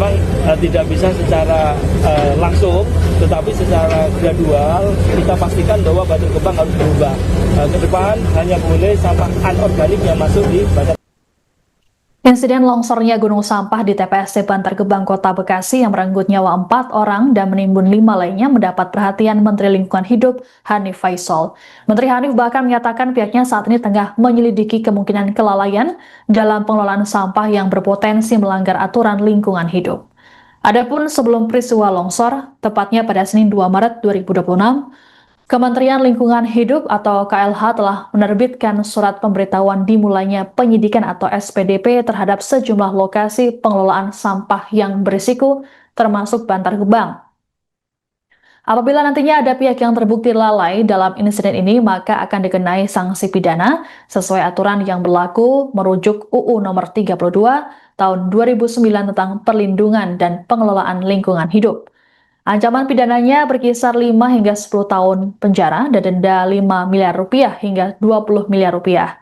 memang tidak bisa secara langsung, tetapi secara gradual kita pastikan bahwa Bantar Gebang harus berubah. Ke depan hanya boleh sampah anorganik yang masuk di Bantar. Insiden longsornya gunung sampah di TPST Bantar Gebang, Kota Bekasi yang merenggut nyawa 4 orang dan menimbun 5 lainnya mendapat perhatian Menteri Lingkungan Hidup Hanif Faisal. Menteri Hanif bahkan menyatakan pihaknya saat ini tengah menyelidiki kemungkinan kelalaian dalam pengelolaan sampah yang berpotensi melanggar aturan lingkungan hidup. Adapun sebelum peristiwa longsor, tepatnya pada Senin 2 Maret 2026, Kementerian Lingkungan Hidup atau KLH telah menerbitkan surat pemberitahuan dimulainya penyidikan atau SPDP terhadap sejumlah lokasi pengelolaan sampah yang berisiko, termasuk Bantar Gebang. Apabila nantinya ada pihak yang terbukti lalai dalam insiden ini, maka akan dikenai sanksi pidana sesuai aturan yang berlaku merujuk UU Nomor 32 Tahun 2009 tentang Perlindungan dan Pengelolaan Lingkungan Hidup. Ancaman pidananya berkisar 5 hingga 10 tahun penjara dan denda 5 miliar rupiah hingga 20 miliar rupiah.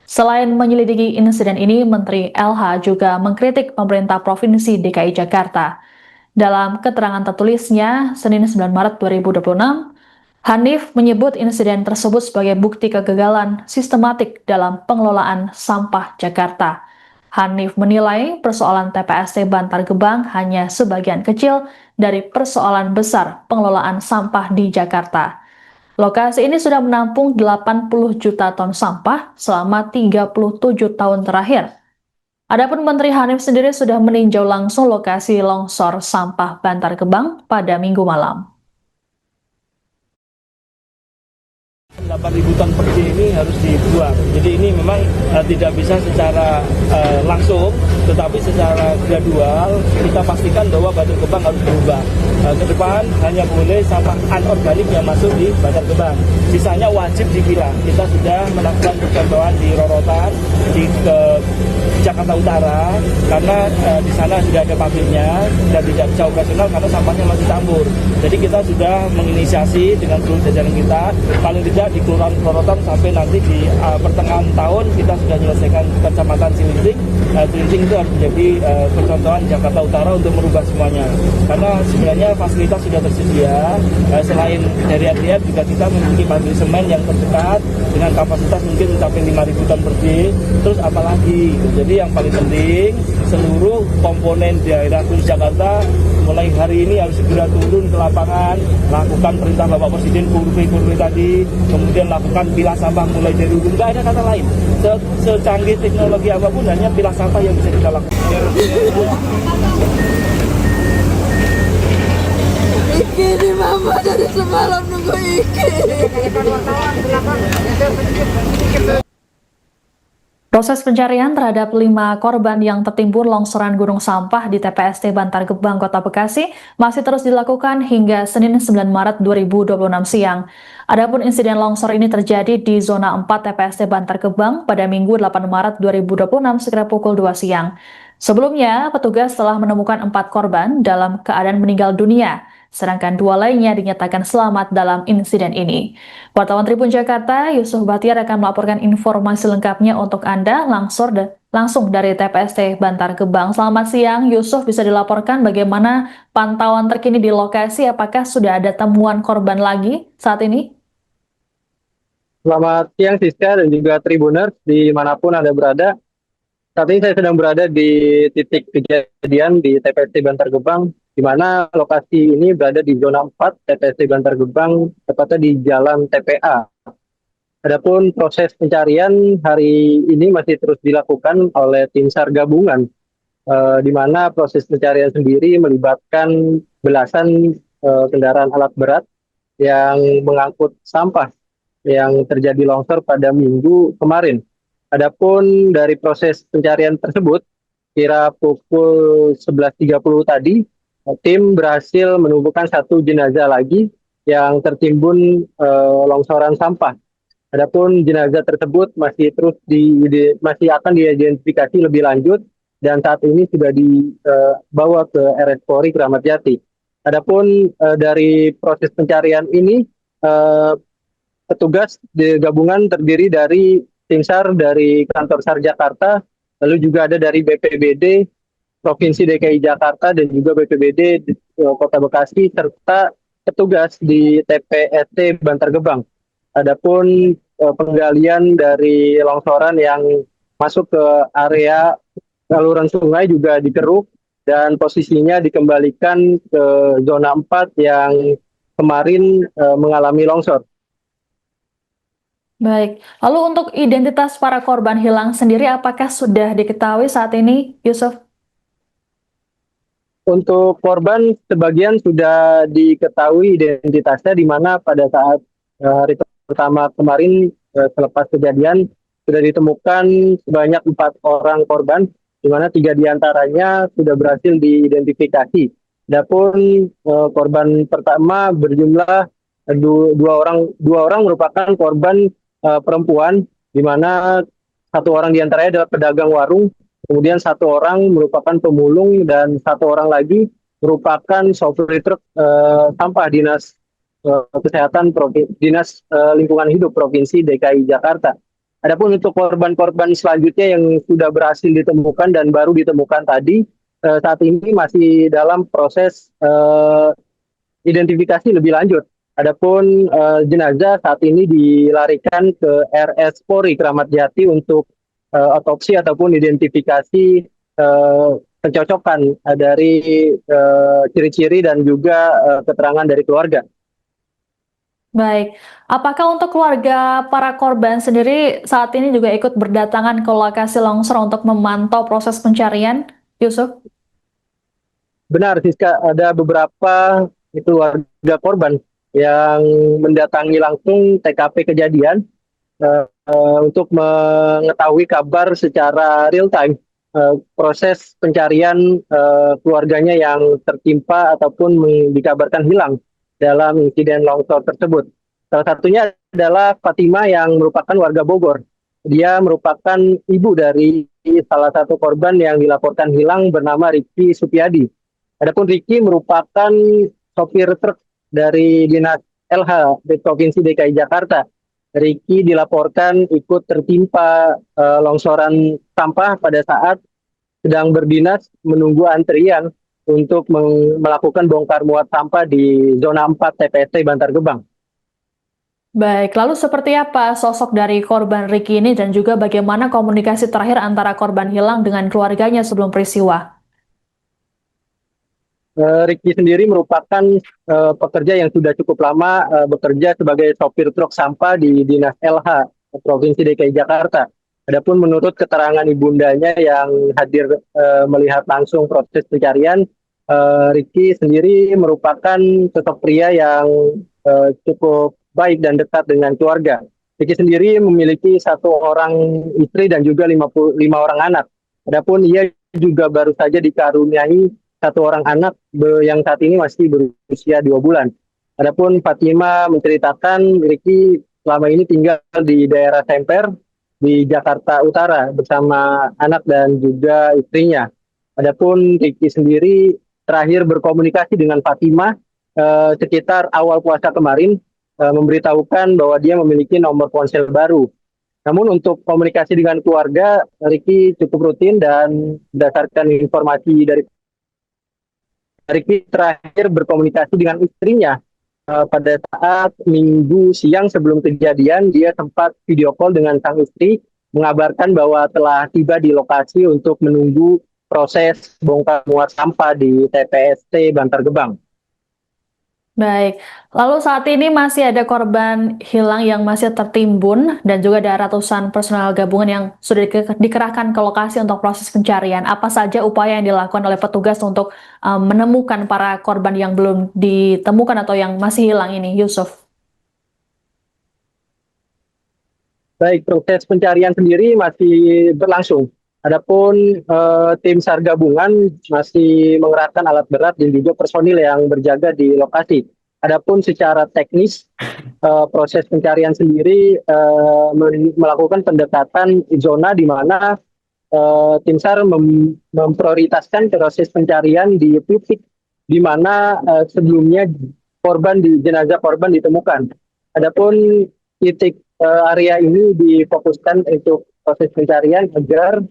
Selain menyelidiki insiden ini, Menteri LH juga mengkritik pemerintah Provinsi DKI Jakarta. Dalam keterangan tertulisnya, Senin 9 Maret 2026, Hanif menyebut insiden tersebut sebagai bukti kegagalan sistematik dalam pengelolaan sampah Jakarta. Hanif menilai persoalan TPST Bantar Gebang hanya sebagian kecil dari persoalan besar pengelolaan sampah di Jakarta. Lokasi ini sudah menampung 80 juta ton sampah selama 37 tahun terakhir. Adapun Menteri Hanif sendiri sudah meninjau langsung lokasi longsor sampah Bantar Gebang pada Minggu malam. 8.000 ton per day ini harus dibuang. Jadi ini memang tidak bisa secara langsung, tetapi secara gradual kita pastikan bahwa Bantar Gebang harus berubah. Ke depan hanya boleh sampah anorganik yang masuk di Bantar Gebang. Sisanya wajib dipilah. Kita sudah melakukan percontohan di Rorotan, di Jakarta Utara, karena di sana sudah ada pabriknya dan tidak bisa operasional karena sampahnya masih campur. Jadi kita sudah menginisiasi dengan seluruh jajaran kita, paling tidak di Kelurahan Rorotan sampai nanti di pertengahan tahun kita sudah menyelesaikan Kecamatan Cilincing. Cilincing itu harus menjadi percontohan Jakarta Utara untuk merubah semuanya. Karena sebenarnya fasilitas sudah tersedia, selain dari RDF juga kita memiliki pabrik semen yang terdekat dengan kapasitas mungkin mencapai 5.000 ton per day. Terus apalagi? Jadi yang paling penting seluruh komponen daerah khusus Jakarta mulai hari ini harus segera turun ke lapangan, lakukan perintah Bapak Presiden kurve tadi, kemudian lakukan pilah sampah mulai dari ujung. Nggak ada kata lain. Secanggih teknologi apapun hanya pilah sampah yang bisa kita lakukan. Ini mama dari semalam nunggu Iki. Proses pencarian terhadap 5 korban yang tertimbun longsoran gunung sampah di TPST Bantar Gebang, Kota Bekasi masih terus dilakukan hingga Senin 9 Maret 2026 siang. Adapun insiden longsor ini terjadi di zona 4 TPST Bantar Gebang pada Minggu 8 Maret 2026 sekitar pukul 2 siang. Sebelumnya, petugas telah menemukan 4 korban dalam keadaan meninggal dunia, sedangkan 2 lainnya dinyatakan selamat dalam insiden ini. Wartawan Tribun Jakarta, Yusuf Batiar akan melaporkan informasi lengkapnya untuk Anda langsung dari TPST Bantar Gebang. Selamat siang, Yusuf, bisa dilaporkan bagaimana pantauan terkini di lokasi? Apakah sudah ada temuan korban lagi saat ini? Selamat siang Siska dan juga Tribuners dimanapun Anda berada. Saat ini saya sedang berada di titik kejadian di TPST Bantar Gebang, di mana lokasi ini berada di zona 4 TPST Bantar Gebang, tepatnya di Jalan TPA. Adapun proses pencarian hari ini masih terus dilakukan oleh tim SAR gabungan, di mana proses pencarian sendiri melibatkan belasan kendaraan alat berat yang mengangkut sampah yang terjadi longsor pada Minggu kemarin. Adapun dari proses pencarian tersebut, kira pukul 11.30 tadi, tim berhasil menemukan 1 jenazah lagi yang tertimbun longsoran sampah. Adapun jenazah tersebut masih akan diidentifikasi lebih lanjut dan saat ini sudah dibawa ke RS Polri Kramat Jati. Adapun dari proses pencarian ini, petugas gabungan terdiri dari tim SAR dari kantor SAR Jakarta, lalu juga ada dari BPBD, Provinsi DKI Jakarta dan juga BPBD Kota Bekasi serta petugas di TPST Bantar Gebang. Adapun penggalian dari longsoran yang masuk ke area saluran sungai juga dikeruk dan posisinya dikembalikan ke zona 4 yang kemarin mengalami longsor. Baik, lalu untuk identitas para korban hilang sendiri apakah sudah diketahui saat ini, Yusuf? Untuk korban sebagian sudah diketahui identitasnya di mana pada saat hari pertama kemarin selepas kejadian sudah ditemukan sebanyak 4 orang korban di mana 3 diantaranya sudah berhasil diidentifikasi. Adapun korban pertama berjumlah dua orang merupakan korban perempuan di mana 1 orang diantaranya adalah pedagang warung. Kemudian 1 orang merupakan pemulung dan 1 orang lagi merupakan sopir truk sampah dinas kesehatan dinas lingkungan hidup provinsi DKI Jakarta. Adapun untuk korban-korban selanjutnya yang sudah berhasil ditemukan dan baru ditemukan tadi saat ini masih dalam proses identifikasi lebih lanjut. Adapun jenazah saat ini dilarikan ke RS Polri Kramat Jati untuk otopsi ataupun identifikasi pencocokan dari ciri-ciri dan juga keterangan dari keluarga. Baik, apakah untuk keluarga para korban sendiri saat ini juga ikut berdatangan ke lokasi longsor untuk memantau proses pencarian, Yusuf? Benar, Siska, ada beberapa keluarga korban yang mendatangi langsung TKP kejadian untuk mengetahui kabar secara real time proses pencarian keluarganya yang tertimpa ataupun dikabarkan hilang dalam insiden longsor tersebut. Salah satunya adalah Fatima yang merupakan warga Bogor. Dia merupakan ibu dari salah satu korban yang dilaporkan hilang bernama Riki Supiadi. Adapun Riki merupakan sopir truk dari Dinas LH di Provinsi DKI Jakarta. Riki dilaporkan ikut tertimpa longsoran sampah pada saat sedang berdinas menunggu antrian untuk melakukan bongkar muat sampah di zona 4 TPST Bantar Gebang. Baik, lalu seperti apa sosok dari korban Riki ini dan juga bagaimana komunikasi terakhir antara korban hilang dengan keluarganya sebelum peristiwa? Riki sendiri merupakan pekerja yang sudah cukup lama bekerja sebagai sopir truk sampah di Dinas LH Provinsi DKI Jakarta. Adapun menurut keterangan ibundanya yang hadir melihat langsung proses pencarian, Riki sendiri merupakan sosok pria yang cukup baik dan dekat dengan keluarga. Riki sendiri memiliki 1 orang istri dan juga 55 orang anak. Adapun ia juga baru saja dikaruniai 1 orang anak yang saat ini masih berusia 2 bulan. Adapun Fatima menceritakan Riki selama ini tinggal di daerah Semper di Jakarta Utara bersama anak dan juga istrinya. Adapun Riki sendiri terakhir berkomunikasi dengan Fatima sekitar awal puasa kemarin, memberitahukan bahwa dia memiliki nomor ponsel baru. Namun untuk komunikasi dengan keluarga, Riki cukup rutin dan berdasarkan informasi dari Riki terakhir berkomunikasi dengan istrinya pada saat Minggu siang sebelum kejadian. Dia sempat video call dengan sang istri mengabarkan bahwa telah tiba di lokasi untuk menunggu proses bongkar muat sampah di TPST Bantar Gebang. Baik, lalu saat ini masih ada korban hilang yang masih tertimbun dan juga ada ratusan personel gabungan yang sudah dikerahkan ke lokasi untuk proses pencarian. Apa saja upaya yang dilakukan oleh petugas untuk menemukan para korban yang belum ditemukan atau yang masih hilang ini, Yusuf? Baik, proses pencarian sendiri masih berlangsung. Adapun tim SAR gabungan masih mengerahkan alat berat dan juga personil yang berjaga di lokasi. Adapun secara teknis proses pencarian sendiri melakukan pendekatan zona di mana tim SAR memprioritaskan proses pencarian di titik di mana sebelumnya jenazah korban ditemukan. Adapun titik area ini difokuskan untuk proses pencarian agar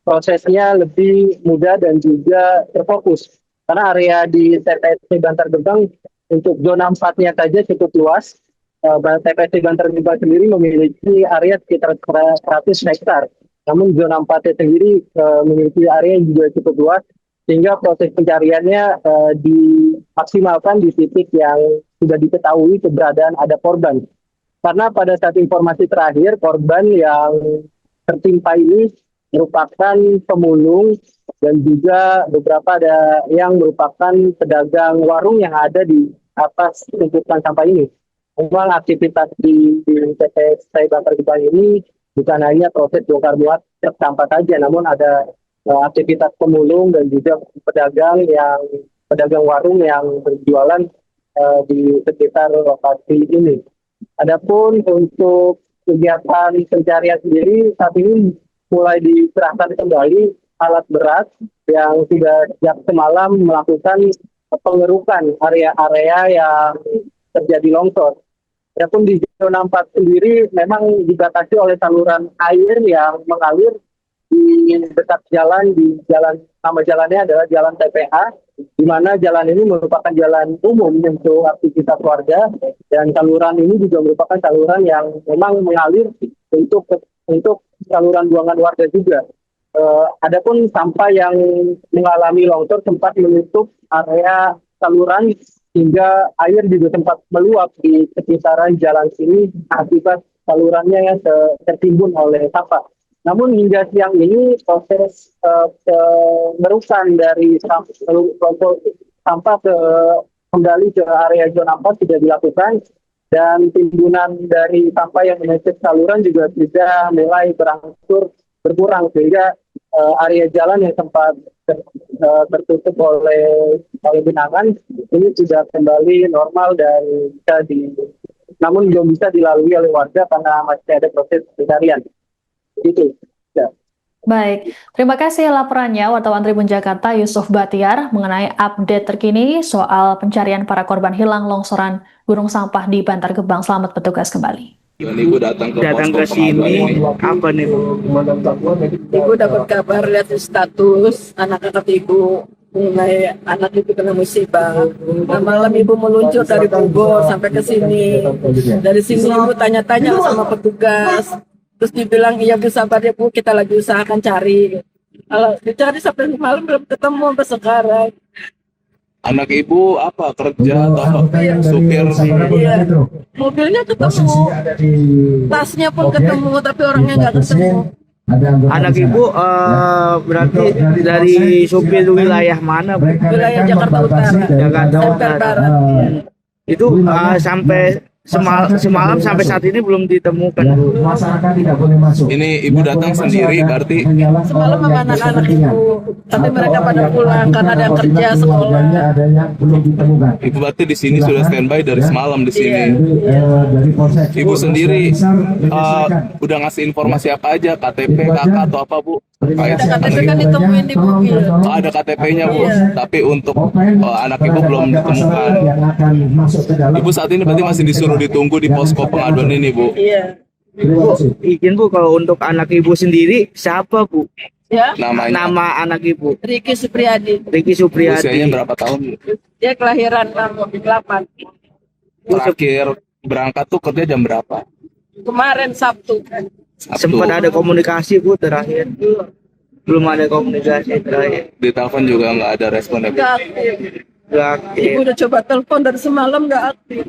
prosesnya lebih mudah dan juga terfokus. Karena area di TPST Bantar Gebang untuk zona 4-nya saja cukup luas. TPST Bantar Gebang sendiri memiliki area sekitar 100 hektar. Namun zona 4-nya sendiri memiliki area yang juga cukup luas, sehingga proses pencariannya dimaksimalkan di titik yang sudah diketahui keberadaan ada korban. Karena pada saat informasi terakhir, korban yang tertimpa ini merupakan pemulung dan juga beberapa ada yang merupakan pedagang warung yang ada di atas tumpukan sampah ini. Memang aktivitas di TPS Bantar Gebang ini bukan hanya proses bongkar muat truk sampah saja, namun ada aktivitas pemulung dan juga pedagang warung yang berjualan di sekitar lokasi ini. Adapun untuk kegiatan pencarian sendiri saat ini mulai dikerahkan kembali alat berat yang sudah sejak semalam melakukan pengerukan area-area yang terjadi longsor. Adapun di zona 4 sendiri memang dibatasi oleh saluran air yang mengalir di dekat jalan, nama jalannya adalah Jalan TPA, di mana jalan ini merupakan jalan umum untuk aktivitas warga, dan saluran ini juga merupakan saluran yang memang mengalir untuk saluran buangan warga juga. Adapun sampah yang mengalami longsor sempat menutup area saluran hingga air juga sempat meluap di sekitaran jalan sini akibat salurannya yang tertimbun oleh sampah. Namun hingga siang ini proses pengerukan dari sampah kembali ke area zona 4 sudah dilakukan, dan timbunan dari sampah yang menutup saluran juga sudah mulai berangsur berkurang, sehingga area jalan yang sempat tertutup oleh genangan ini sudah kembali normal dan namun belum bisa dilalui oleh warga karena masih ada proses pencarian. Itu. Ya. Baik, terima kasih laporannya wartawan Tribun Jakarta Yusuf Batiar mengenai update terkini soal pencarian para korban hilang longsoran gunung sampah di Bantar Gebang. Selamat bertugas kembali. Ibu datang ke sini apa nih Bu? Ibu dapat kabar, lihat status anak-anak ibu, mengenai anak ibu kena musibah. Nah, malam ibu meluncur dari Bogor sampai ke sini. Dari sini ibu tanya-tanya sama petugas. Terus dibilang, iya Bu, sabar ya Bu, kita lagi usahakan cari. Kalau dicari sampai malam belum ketemu sampai sekarang. Anak ibu apa, kerja atau apa? Supir? Iya. Mobilnya ketemu, tasnya pun ketemu, tapi orangnya nggak ketemu. Anak ibu berarti dari supir wilayah mana, Bu? Wilayah Jakarta Utara, Jakarta Emper Barat. Itu sampai semalam sampai saat ini belum ditemukan. Masyarakat tidak boleh masuk. Ini ibu datang sendiri berarti? Semalam sama anak-anak ibu, tapi mereka pada pulang karena ada yang kerja sekolah. Ada yang belum ditemukan. Ibu berarti di sini sudah standby dari semalam di sini. Dari Polsek. Ibu sendiri udah ngasih informasi apa aja, KTP, KK atau apa Bu? KTP kan ditemuin di mobil. Oh, ada KTP-nya Bu, tapi untuk anak ibu belum ditemukan. Yang akan masuk ke dalam. Ibu saat ini berarti masih disuruh ditunggu di posko pengaduan ini Bu? Iya. Bu, izin Bu, kalau untuk anak ibu sendiri siapa Bu? Ya. Namanya? Nama anak ibu? Riki Supriyadi. Riki Supriyadi. Usianya berapa tahun Bu? Dia kelahiran 68. Terakhir berangkat tuh kerja jam berapa? Kemarin Sabtu. Sempat ada komunikasi Bu terakhir? Belum ada komunikasi terakhir. Di telepon juga nggak ada respon ya Bu? Nggak aktif. Nggak aktif. Ibu udah coba telepon dari semalam nggak aktif.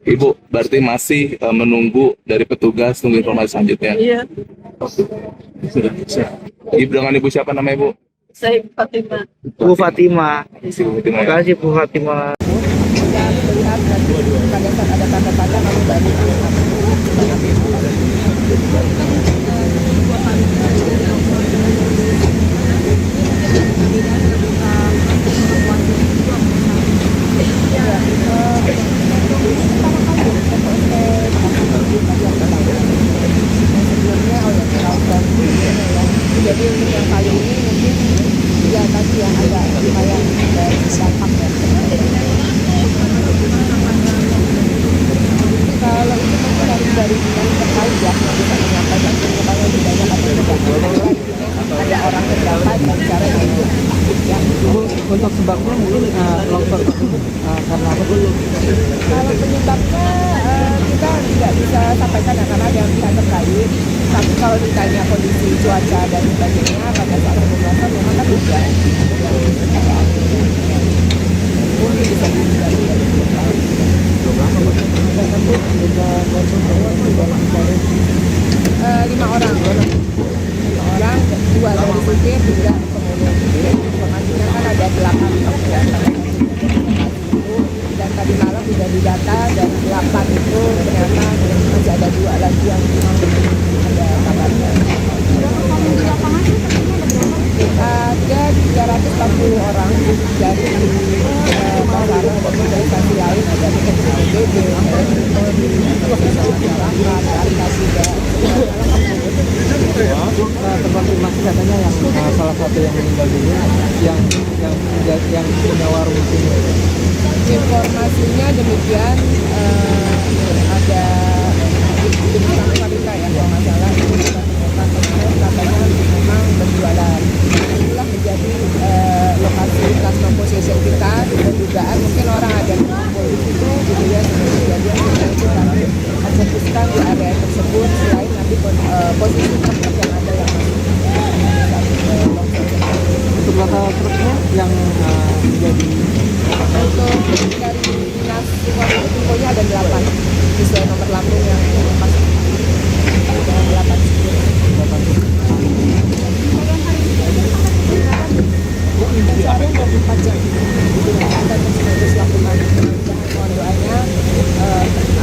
Ibu berarti masih menunggu dari petugas, tunggu informasi selanjutnya. Iya. Sudah. Ibu dengan ibu siapa namanya Ibu? Saya Fatima. Bu Fatima. Terima Terima kasih Bu Fatima. Jadi untuk yang kali ini mungkin ya tadi yang agak lumayan dampak ya. Kalau itu mungkin harus dari dinas terkait ya, yang bisa menyampaikan kepada lebih banyak atau tidak. terdapat dan cara itu. Ya. Untuk sebabnya mungkin longsor tersebut karena apa? Kalau penyebabnya kita tidak bisa sampaikan ya, karena ada yang pihak terkait. Tapi kalau ditanya kondisi cuaca dan sebagainya pada saat longsor memang kan hujan. Mungkin bisa dihindari. 5 orang. 5 orang, 2 dari supir, 3 pengemudi. Informasinya kan ada 8 dan tadi malam sudah didata dan 8 itu ternyata masih ada 2 lagi yang memang ada kabarnya. Ada 340 orang dari Basarnas maupun dari stasi lain, ada BPBD, masyarakat, Caritas juga. Terkonfirmasi katanya yang salah satu yang meninggal dunia yang punya warung di sini. Informasinya demikian, ada tukang wanita ya kalau nggak salah itu katanya memang berjualan. Itulah menjadi lokasi plasma possession kita dan dugaan mungkin orang ada berkumpul di situ gitu ya, kejadian kita itu kami fokuskan di area tersebut selain nanti posisi tempat yang ada yang masih Untuk masalah truknya yang menjadi untuk dari dinas lingkungan infonya ada 8 sesuai nomor lambung yang masuk dengan 8 supir. Pencarian 24 jam. Akan terus lakukan. Mohon doanya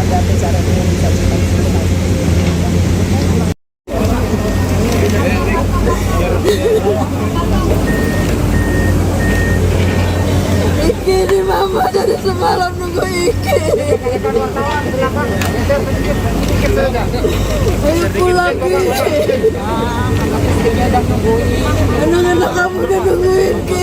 agar pencarian yang bisa cepat selesai. Iki di mama dari semalam nunggu Iki. Ayo pulang Ki. Anak-anak kamu udah nungguin Ki.